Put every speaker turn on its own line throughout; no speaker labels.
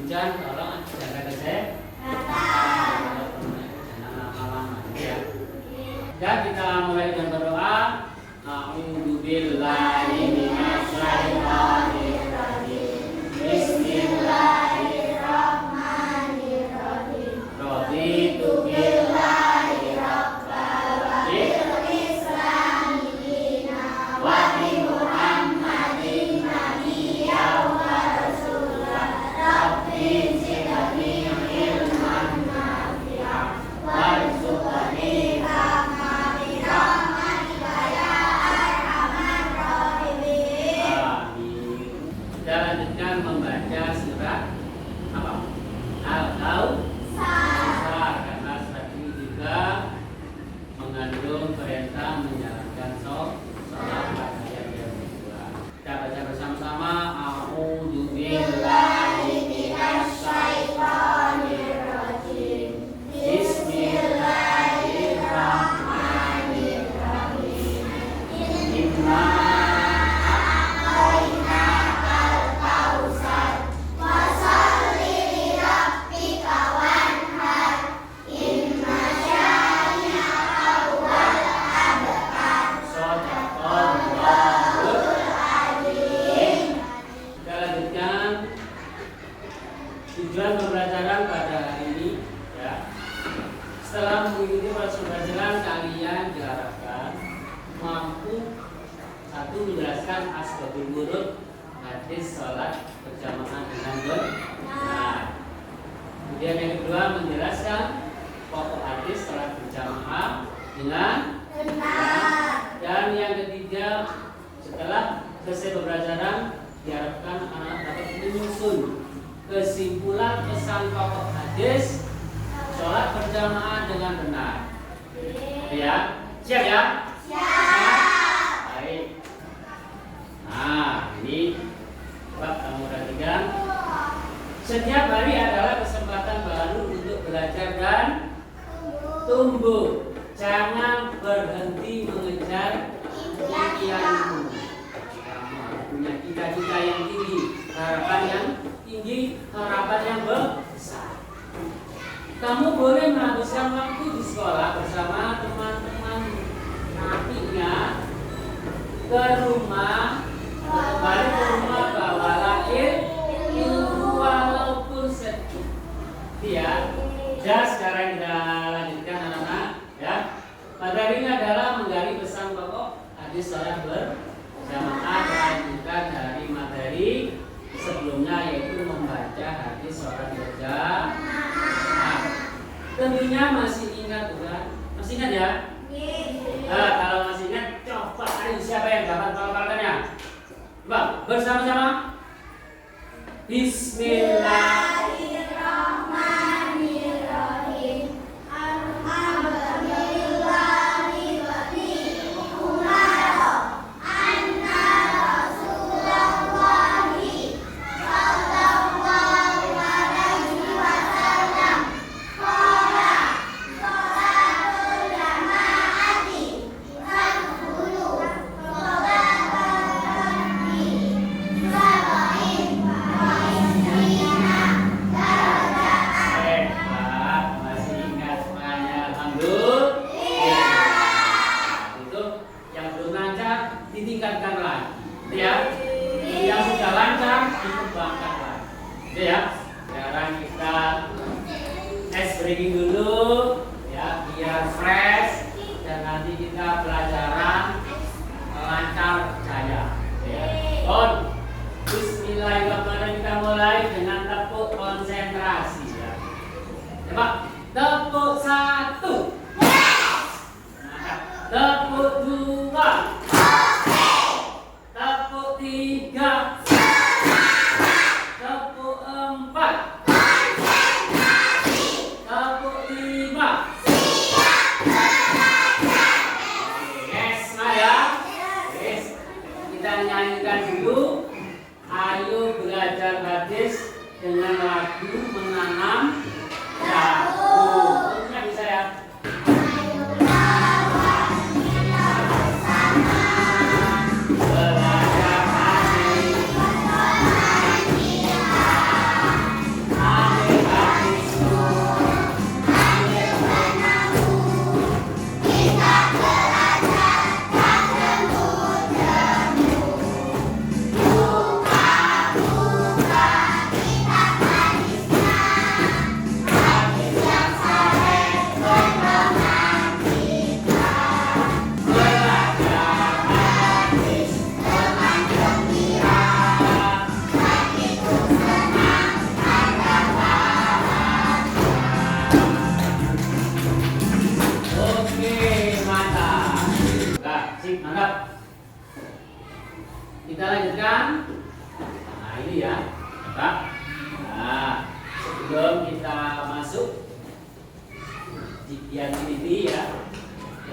hujan tolong jaga kesehatan. Jangan lama-lama ya. Dan kita mulai dengan berdoa. A'udzubillahi minasyaitonir rajim. Bismillahirrahmanirrahim. Raditu billahi rabbal wa bil islami dinan wa bi Muhammadin nabiyyan wa rasulan. Rabbi zidni ilman nafi'an warzuqni rahmatan bi rahmatika ya arhamar rahimin. Amin. Kita lanjutkan membaca surat apa? Al-Kautsar, karena surat ini juga mengandung perintah menjalankan sholat pada ayat yang kedua. Kita baca bersama-sama. A'udzubillahi minasyaitonir rajim. Bismillahirrahmanirrahim. Inna a'tainakal kautsar fasholli li rabbika wanhar. Inna syani'aka huwal abtar. Shadaqallahul azim. Kita lanjutkan tujuan pembelajaran pada hari ini ya. Setelah mengikuti proses pembelajaran, kalian diharapkan mampu satu menjelaskan asbabul wurud hadis sholat berjamaah dengan benar. Kemudian yang kedua menjelaskan pokok hadis sholat berjamaah dengan benar. Dan yang ketiga setelah selesai pembelajaran diharapkan anak dapat menyusun kesimpulan pesan pokok hadis sholat berjamaah dengan benar. Ya, siap ya? Siap. Baik. Nah, ini coba kamu perhatikan. Setiap hari adalah kesempatan baru untuk belajar dan tumbuh. Jangan berhenti mengejar impianmu. Kamu punya cita-cita yang tinggi, harapan yang tinggi, harapan yang besar. Kamu boleh menghabiskan waktu di sekolah bersama teman-teman, tapi ingat ke rumah, kembali ke rumah bawalah ilmu walaupun sedikit. Ya, sekarang kita lanjutkan anak-anak ya. Materi ini adalah menggali pesan pokok hadis sholat berjamaah lanjutan dari materi sebelumnya, yaitu membaca hadis sholat berjamaah. Tentunya masih ingat bukan? Masih ingat ya? Nah, kalau masih ingat, coba ayo siapa yang dapat pelajarannya? Coba bersama-sama. Bismillahirrahmanirrahim. Alhamdulillahi wa ni'mal anna Rasulullahi sallallahu alaihi wasallam qala sholatul jamaati tadkhulu sholatan fi sab'in wa ishrina darajatan. Masih ingat semuanya? Alhamdulillah. Itu yang belum lancar ditingkatkan lagi, ya. Yang sudah lancar dikembangkan lagi, ya. Sekarang kita ice breaking dulu, ya, biar fresh dan nanti kita pelajaran lancar jaya. Ya. Bismillahirrahmanirrahim. Kita mulai dengan tepuk konsentrasi. Ya. Coba tepuk 1. Tepuk 2. Tepuk 3. Tepuk 4. Tepuk 5. Yes, ya. Yes. Kita nyanyikan dulu. Ayo belajar hadis dengan lagu menanam jagung. Tentunya bisa ya. Belajar hadis Kita lanjutkan. Nah ini ya, Pak. Nah, sebelum kita masuk yang ini ya,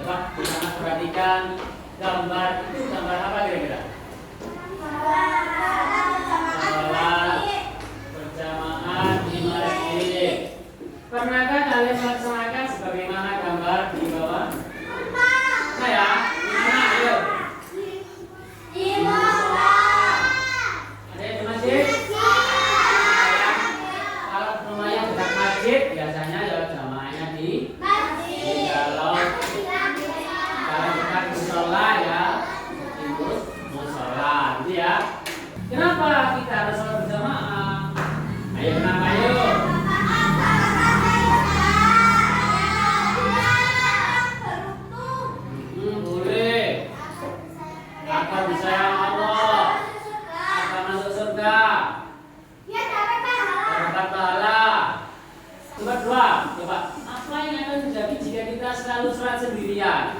Pak, kita perhatikan gambar itu gambar apa kira-kira? Salat berjamaah di masjid. Pernahkah kalian melaksanakan sebagaimana gambar di bawah? Nah ya, di mana? Ayo. Di musola. Ada yang di masjid? Kalau rumahnya dekat masjid, biasanya ya jamaahnya di masjid. Kalau dekat musola ya di musola, gitu ya. Kenapa kita harus sholat berjamaah? Ayo kenapa yuk? Boleh. Akan disayang Allah. Akan masuk surga. Dapat pahala. Coba dua. Coba. Apa yang akan terjadi jika kita selalu sholat sendirian?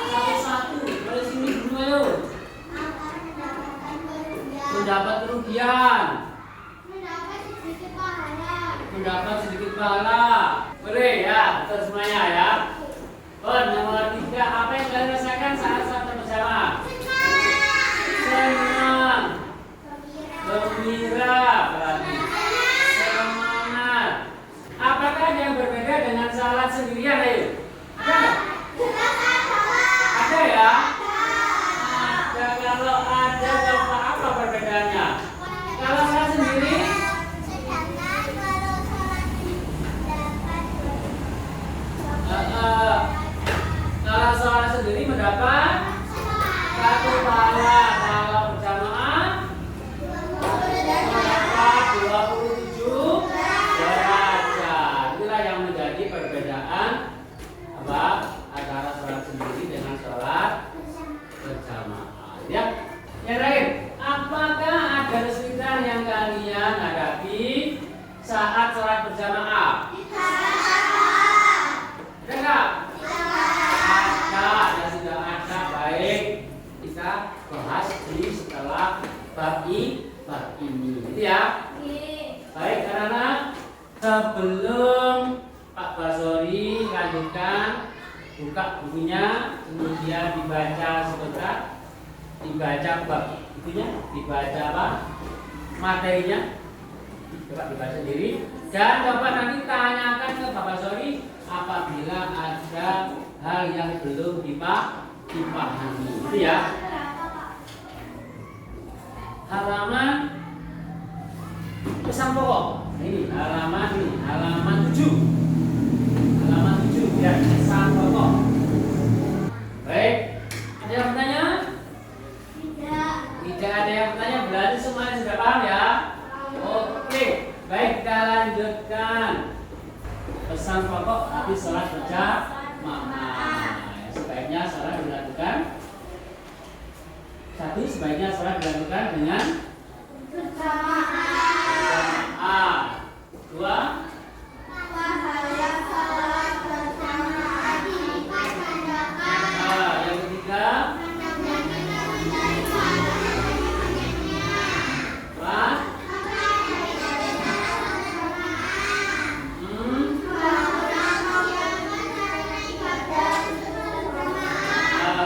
Satu-satu. Dari sini dulu ayo. Mendapat kerugian. Mendapat sedikit pahala. Boleh ya, betul semuanya ya. Nomor 3, apa yang kalian rasakan saat berjamaah? Senang, gembira, berarti semangat. Apakah ada yang berbeda dengan salat sendirian? Ayo, ada nggak? Ada ya? Ada. Kalau ada, apa perbedaannya? Kalau salat sendiri, kalau sholat sendiri mendapat satu pahala. Kalau berjamaah mendapat 27 derajat. Itulah yang menjadi perbedaan apa antara sholat sendiri dengan sholat berjamaah. Ya, yang lain. Apakah ada kesulitan yang kalian hadapi saat sholat berjamaah? Ada nggak? Ada, sudah ada. Baik, kita bahas di setelah bab ini, gitu ya. Baik, karena sebelum Pak Basori lanjutkan buka bukunya, kemudian dibaca sebentar, dibaca bab itunya, dibaca apa? Materinya, coba dibaca sendiri dan coba nanti tanyakan ke Pak Basori apabila ada hal yang belum dipahami, itu ya. Halaman pesan pokok. Ini halaman 7. Halaman 7 ya, pesan pokok. Baik, ada yang bertanya? Tidak ada yang bertanya, berarti semuanya sudah paham ya? Oke, baik, kita lanjutkan. Pesan pokok habis sholat berjamaah. Sebaiknya sholat dilakukan. Satu, sebaiknya sholat dilakukan dengan berjamaah. Dua, yang ketiga,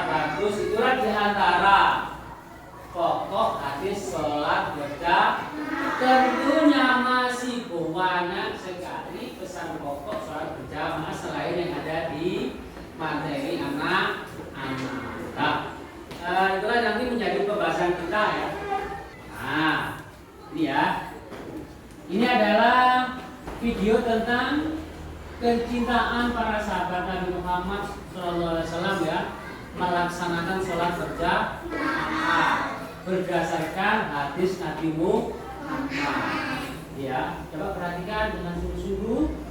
bagus, itulah diantara pokok hadis sholat berjamaah. Tentunya masih banyak sekali pesan pokok sholat berjamaah selain yang ada di materi anak-anak. Itulah nanti menjadi pembahasan kita ya. Nah, ini ya. Ini adalah video tentang kecintaan para sahabat Nabi Muhammad SAW ya, melaksanakan sholat berjamaah berdasarkan hadis Nabi Muhammad. Ya, coba perhatikan dengan sungguh-sungguh.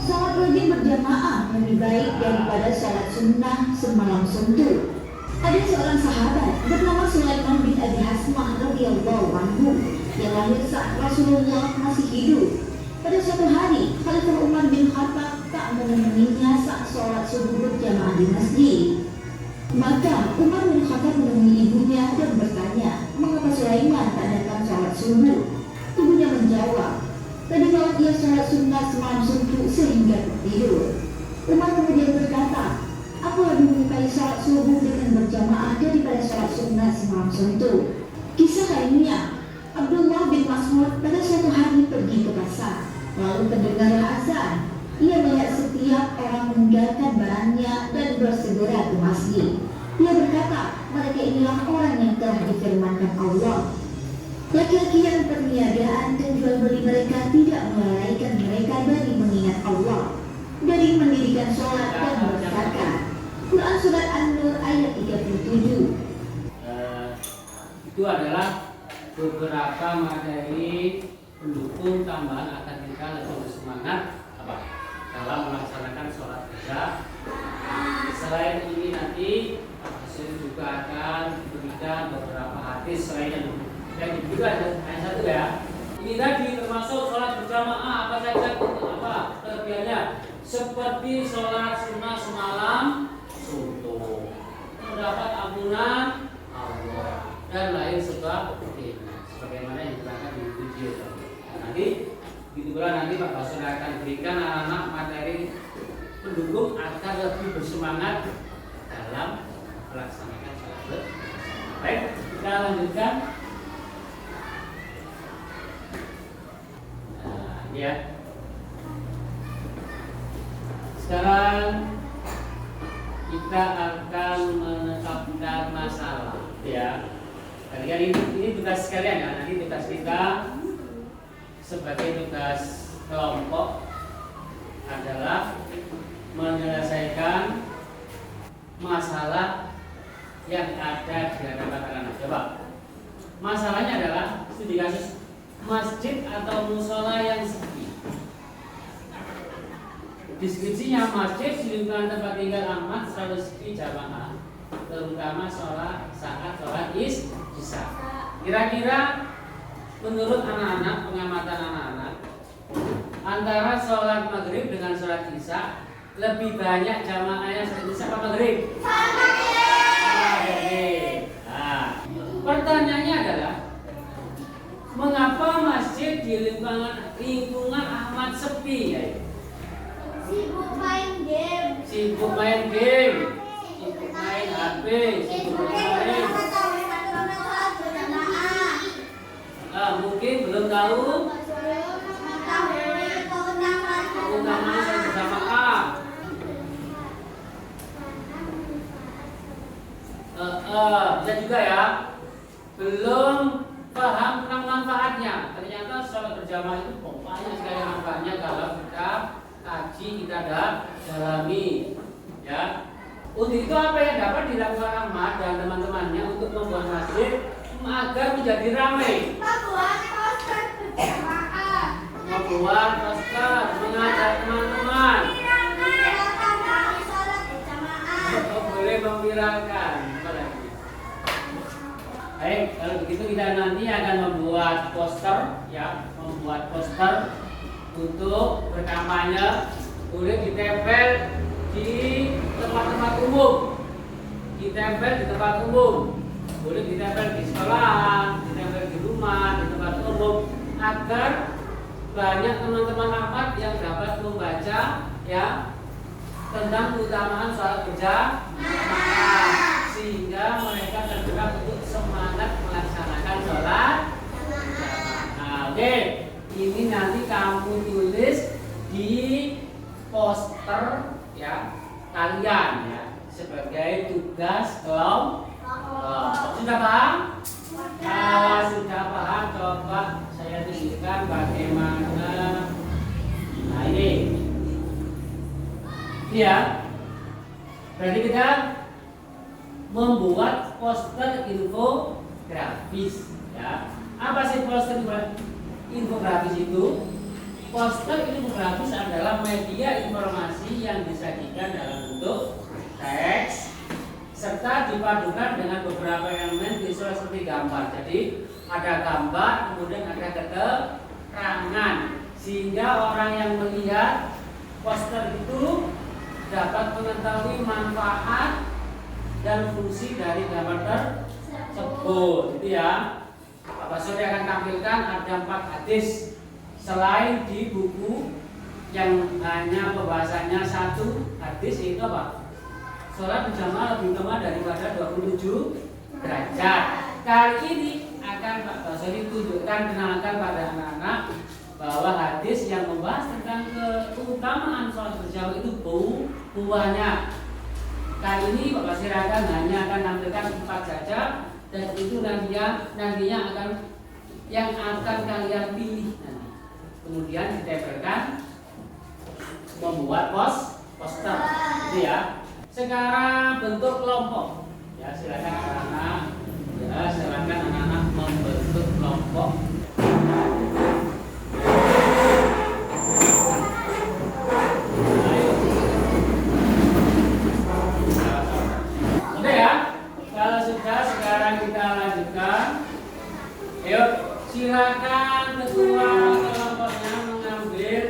Sholat rajin berjamaah lebih baik daripada sholat sunnah semalam suntuk. Ada seorang sahabat bernama Sulaiman bin Abi Hasmah radhiyallahu anhu yang lahir saat Rasulullah masih hidup. Pada suatu hari, Khalifah Umar bin Khattab tak menemuinya saat sholat subuh berjamaah di masjid. Maka Umar bin Khattab menemui ibunya dan bertanya, mengapa Sulaiman tak datang sholat subuh? Ibunya menjawab, tadi malam ia sholat sunnah semalam suntuk sehingga tertidur. Umar kemudian berkata, aku lebih menyukai sholat subuh dengan berjamaah daripada sholat sunnah semalam suntuk. Kisah lainnya, Abdullah bin Mas'ud pada suatu hari pergi ke pasar, lalu terdengar azan. Ia melihat setiap orang meninggalkan barangnya dan bersegera ke masjid. Ia berkata, mereka inilah orang yang telah difirmankan Allah. Laki-laki yang perniagaan dan jual beli mereka tidak melalaikan mereka dari mengingat Allah, dari mendirikan sholat dan berzakat. Quran Surat An-Nur ayat 37.
Itu adalah beberapa materi pendukung tambahan agar kita lebih bersemangat dalam melaksanakan sholat isya. Selain ini nanti Pak Hasil juga akan memberikan beberapa hadis selain yang juga hanya satu ya. Ini tadi termasuk sholat berjamaah apa saja kelebihannya, seperti sholat sunnah semalam suntuk, mendapat ampunan Allah dan lain sebagaimana yang diterangkan di video tadi. Nanti itu pula nanti Pak Basur akan berikan anak-anak materi pendukung agar lebih bersemangat dalam melaksanakan sholat berjamaah. Baik, kita lanjutkan. Ya. Sekarang kita akan menetapkan masalah ya. Kalian ini tugas kalian ya. Nanti tugas kita sebagai tugas kelompok adalah menyelesaikan masalah yang ada di hadapan anak. Coba. Masalahnya adalah studi kasus masjid atau musola yang sepi. Deskripsinya, masjid di lingkungan tempat tinggal Ahmad selalu sepi jamaah, terutama saat sholat isya. Kira-kira menurut anak-anak, pengamatan anak-anak, antara sholat maghrib dengan sholat isya lebih banyak jamaahnya sholat isya apa maghrib? Maghrib. Nah, pertanyaannya adalah, mengapa masjid di lingkungan Ahmad sepi ya?
Sibuk main game,
Sibuk main game, sibuk main HP, sibuk main. Mungkin belum tahu keutamaan sholat berjamaah. Bisa juga ya, belum paham tentang manfaatnya. Ternyata sholat berjamaah itu banyak sekali manfaatnya kalau kita kaji, kita dalami ya. Untuk itu apa yang dapat dilakukan Ahmad dan teman-temannya untuk membuat masjid agar menjadi ramai?
membuat poster berjamaah,
Membuat poster, mengajak teman-teman.
sholat berjamaah.
Boleh memviralkan. Baik, kalau begitu kita nanti akan membuat poster ya, membuat poster untuk berkampanye. Boleh ditempel di tempat-tempat umum, ditempel di tempat umum, boleh ditempel di sekolah, ditempel di rumah, di tempat umum, agar banyak teman-teman Ahmad yang dapat membaca ya tentang keutamaan sholat berjamaah, sehingga mereka tergerak untuk semangat melaksanakan sholat. Nah, oke, ini nanti kamu tulis di poster ya kalian ya sebagai tugas kelompok. Sudah paham? Kalau sudah paham, coba saya tunjukkan bagaimana. Nah ini ya, berarti kita membuat poster infografis ya. Apa sih poster infografis itu? Poster infografis adalah media informasi yang disajikan dalam bentuk teks serta dipadukan dengan beberapa elemen visual seperti gambar. Jadi ada gambar, kemudian ada keterangan, sehingga orang yang melihat poster itu dapat mengetahui manfaat dan fungsi dari gambar tersebut. Itu ya. Bapak Suri akan tampilkan ada 4 hadis selain di buku yang hanya pembahasannya 1 hadis, itu apa? Sholat berjamaah lebih utama daripada 27 derajat. Kali ini akan Pak Basori tunjukkan, kenalkan pada anak-anak bahwa hadis yang membahas tentang keutamaan sholat berjamaah itu buahnya. Kali ini Pak Basori hanya akan tampilkan 4 saja, dan itu nantinya akan yang akan kalian pilih nanti. Kemudian ditempelkan, membuat poster, gitu ya. Sekarang bentuk kelompok. Ya, silakan anak-anak. Ya, silakan anak-anak membentuk kelompok. Ayo. Sudah ya? Kalau sudah, sekarang kita lanjutkan. Ayo, silakan ketua kelompoknya mengambil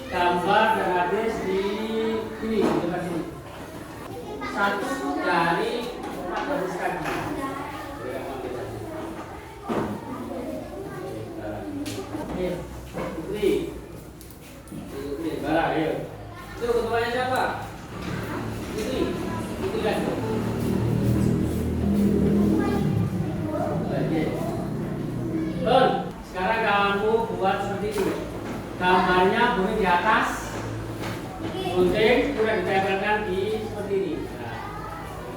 gambar dan hadis di sini, di depan sini. 1 dari 4 hadis tadi. Putri, Bara, ayo. Itu ketuanya siapa? Putri kan? Bon, sekarang kamu buat seperti ini. Gambarnya boleh di atas, gunting, kemudian ditempelkan di seperti ini. Nah,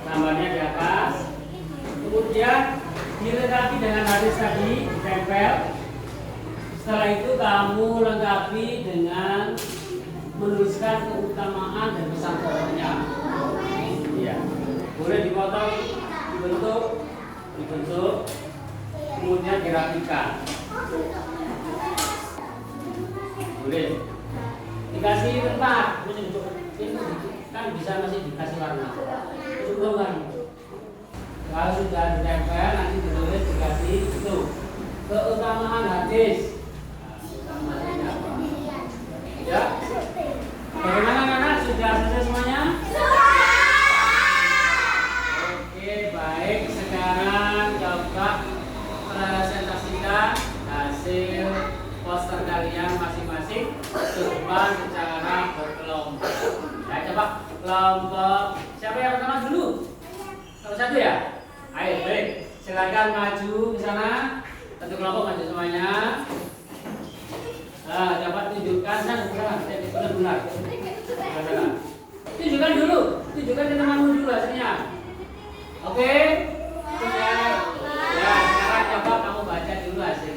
gambarnya di atas, kemudian dilengkapi dengan hadis tadi, ditempel. Setelah itu kamu lengkapi dengan menuliskan keutamaan dan pesan pokoknya. Iya, boleh dipotong, dibentuk, kemudian dirapikan. Boleh dikasih tempat, ini kan bisa masih dikasih warna. Kan? Kalau sudah ditempel, nanti ditulis dikasih itu keutamaan hadis. Ya, bagaimana anak-anak, sudah selesai semuanya? Oke, baik. Sekarang coba presentasikan hasil poster kalian masing-masing ke depan secara berkelompok. Ya, coba kelompok siapa yang pertama dulu? Nomor 1 ya. Ayo, baik. Silakan maju ke sana. Satu kelompok maju semuanya. Nah, dapat tunjukkan benar. Tunjukkan dulu, tunjukkan ke temanmu dulu hasilnya. Oke? Ya, sekarang coba kamu baca dulu hasilnya.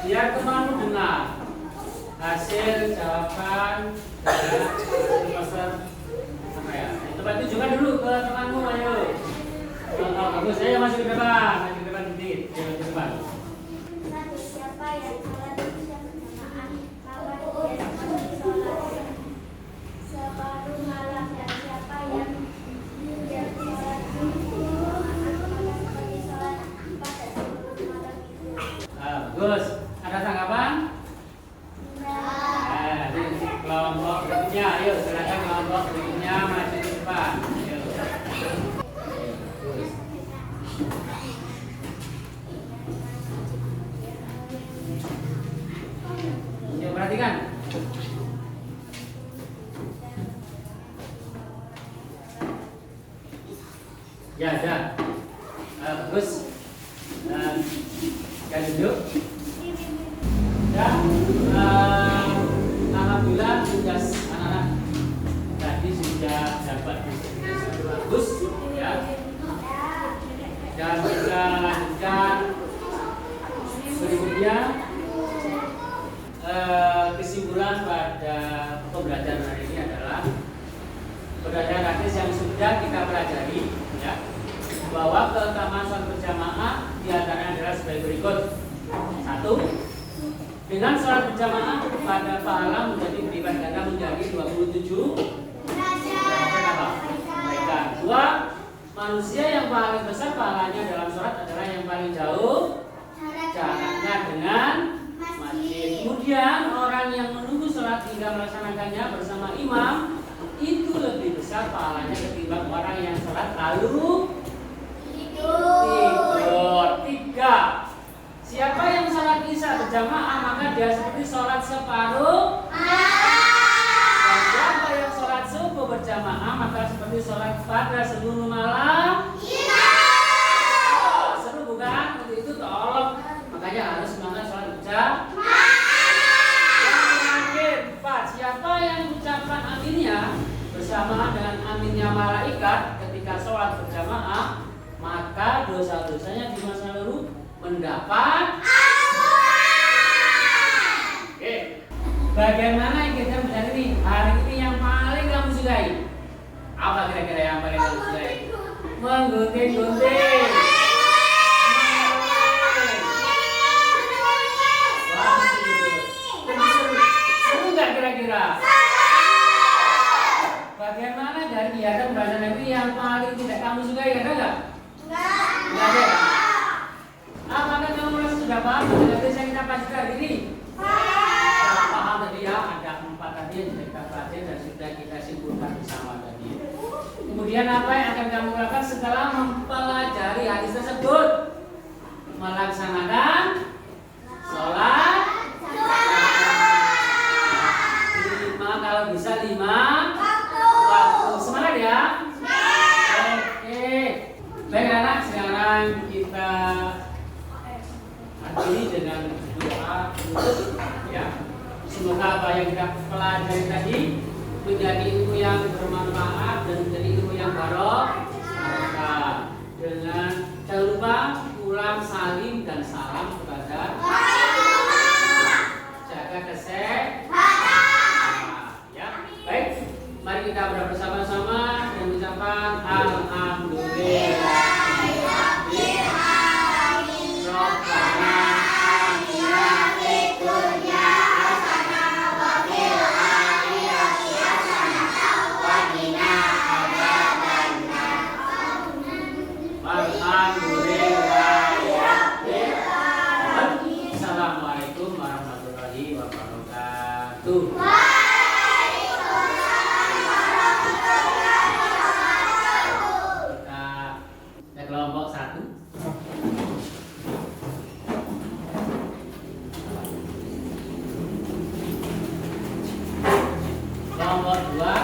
Biar temanmu dengar hasil jawaban dari poster apa ya? Coba tunjukkan dulu ke temanmu, ayo. Bagus, saya masuk ke depan, sedikit, ke depan.
Siapa yang sholat berjamaah maka dia seperti sholat separuh malam, dan siapa yang sholat maka seperti sholat pada seluruh malam itu.
Bagus. Ada tanggapan? Ini kelompok berikutnya, ayo silakan kelompok berikutnya maju ke depan. Ayo perhatikan. Ya, ada. Bagus. Dan duduk. Dan alhamdulillah sudah anak-anak tadi sudah dapat bagus ya. Dan kita lanjutkan berikutnya kesimpulan pada pembelajaran hari ini adalah berdasarkan hadis yang sudah kita pelajari ya, bahwa keutamaan sholat berjamaah diantaranya adalah sebagai berikut. 1. Dengan sholat berjamaah pada pahala menjadi berlipat ganda menjadi 27 derajat apa? Mereka. Dua, manusia yang paling besar pahalanya dalam sholat adalah yang paling jauh jaraknya dengan masjid. Kemudian orang yang menunggu sholat hingga melaksanakannya bersama imam itu lebih besar pahalanya ketimbang orang yang sholat lalu tidur. Tiga, siapa yang sholat isya berjamaah maka dia seperti sholat separuh. Dan siapa yang sholat subuh berjamaah maka seperti sholat pada seluruh malam. Seru bukan? Untuk itu tolong, makanya harus semangat sholat berjamaah. Yang terakhir, 4, siapa yang mengucapkan aminnya bersamaan dengan aminnya malaikat ketika sholat berjamaah maka dosa-dosanya di masa lalu mendapat Oke. Bagian mana yang kita belajar ini? Hari ini yang paling kamu sukai? Apa kira-kira yang paling kamu sukai? Menggunting-gunting. Seru nggak kira-kira? Bagaimana dari kegiatan bahasa negeri yang paling tidak kamu sukai? Ada nggak? Nggak ada. Apakah kamu merasa sudah paham dengan tes yang kita pelajari hari ini? Paham tadi ya, ada 4 tadi yang sudah kita pelajari dan sudah kita simpulkan bersama tadi. Kemudian apa yang akan kamu lakukan setelah mempelajari hadis tersebut? Melaksanakan sholat 5, kalau bisa 5 waktu. Semangat ya. Oke. Baik anak, sekarang kita akhiri dengan doa ya. Semoga apa yang kita pelajari tadi menjadi ilmu yang bermanfaat dan menjadi ilmu yang barokah. Dengan jangan lupa ulang salim dan salam kepada jaga kesehatan. Ya, baik. Mari kita berdoa bersama-sama dan mengucapkan alhamdulillah. Assalamualaikum warahmatullahi wabarakatuh. Kita kelompok 1. Kelompok 2.